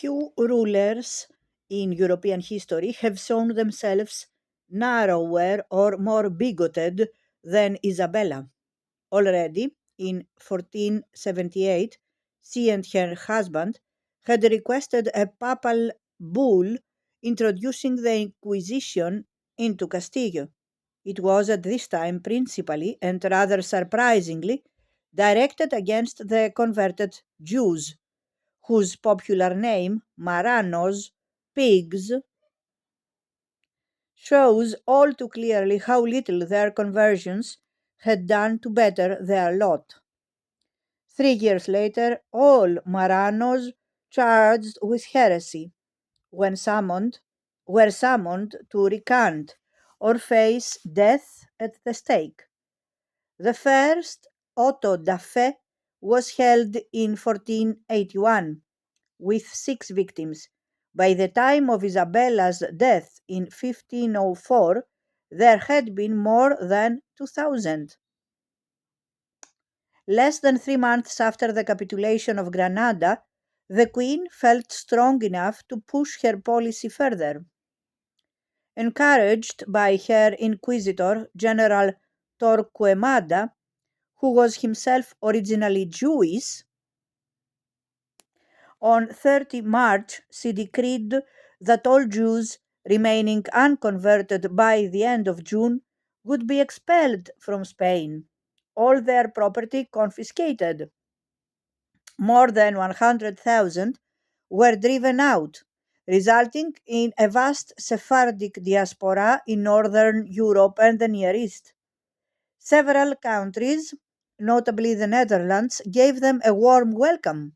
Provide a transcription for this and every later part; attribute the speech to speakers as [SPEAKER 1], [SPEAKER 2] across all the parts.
[SPEAKER 1] Few rulers in European history have shown themselves narrower or more bigoted than Isabella. Already in 1478, she and her husband had requested a papal bull introducing the Inquisition into Castile. It was at this time principally and rather surprisingly directed against the converted Jews, whose popular name, Marranos, pigs, shows all too clearly how little their conversions had done to better their lot. 3 years later, all Marranos charged with heresy, when summoned, were summoned to recant or face death at the stake. The first auto da fe was held in 1481, with 6 victims. By the time of Isabella's death in 1504, there had been more than 2,000. Less than 3 months after the capitulation of Granada, the Queen felt strong enough to push her policy further. Encouraged by her inquisitor, General Torquemada, who was himself originally Jewish, on 30 March she decreed that all Jews remaining unconverted by the end of June would be expelled from Spain, all their property confiscated. More than 100,000 were driven out, resulting in a vast Sephardic diaspora in northern Europe and the Near East. Several countries, notably the Netherlands, gave them a warm welcome.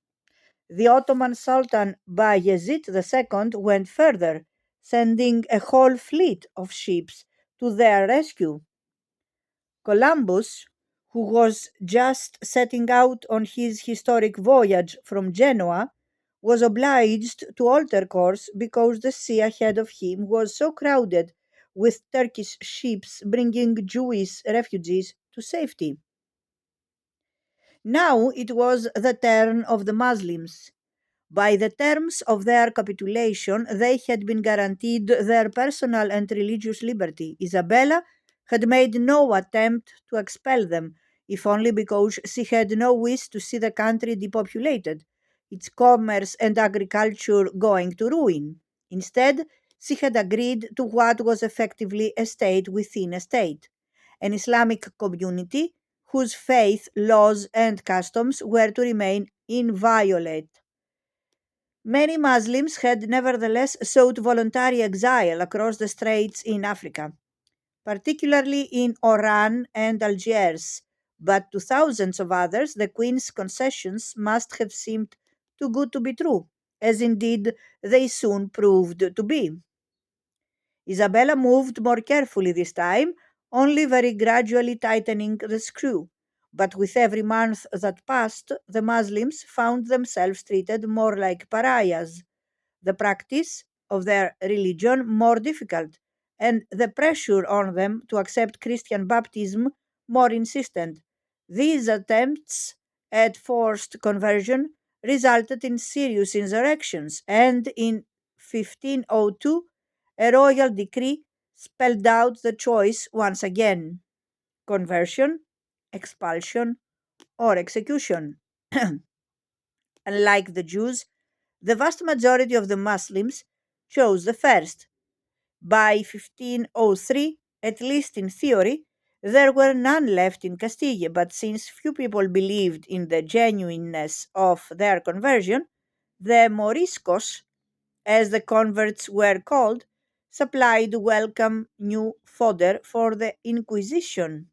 [SPEAKER 1] The Ottoman Sultan Bayezid II went further, sending a whole fleet of ships to their rescue. Columbus, who was just setting out on his historic voyage from Genoa, was obliged to alter course because the sea ahead of him was so crowded with Turkish ships bringing Jewish refugees to safety. Now it was the turn of the Muslims. By the terms of their capitulation, they had been guaranteed their personal and religious liberty. Isabella had made no attempt to expel them, if only because she had no wish to see the country depopulated, its commerce and agriculture going to ruin. Instead, she had agreed to what was effectively a state within a state, an Islamic community whose faith, laws, and customs were to remain inviolate. Many Muslims had nevertheless sought voluntary exile across the straits in Africa, particularly in Oran and Algiers, but to thousands of others the Queen's concessions must have seemed too good to be true, as indeed they soon proved to be. Isabella moved more carefully this time, only very gradually tightening the screw. But with every month that passed, the Muslims found themselves treated more like pariahs, the practice of their religion more difficult, and the pressure on them to accept Christian baptism more insistent. These attempts at forced conversion resulted in serious insurrections, and in 1502 a royal decree spelled out the choice once again: conversion, expulsion, or execution. Unlike the Jews, the vast majority of the Muslims chose the first. By 1503, at least in theory, there were none left in Castile, but since few people believed in the genuineness of their conversion, the Moriscos, as the converts were called, supplied welcome new fodder for the Inquisition.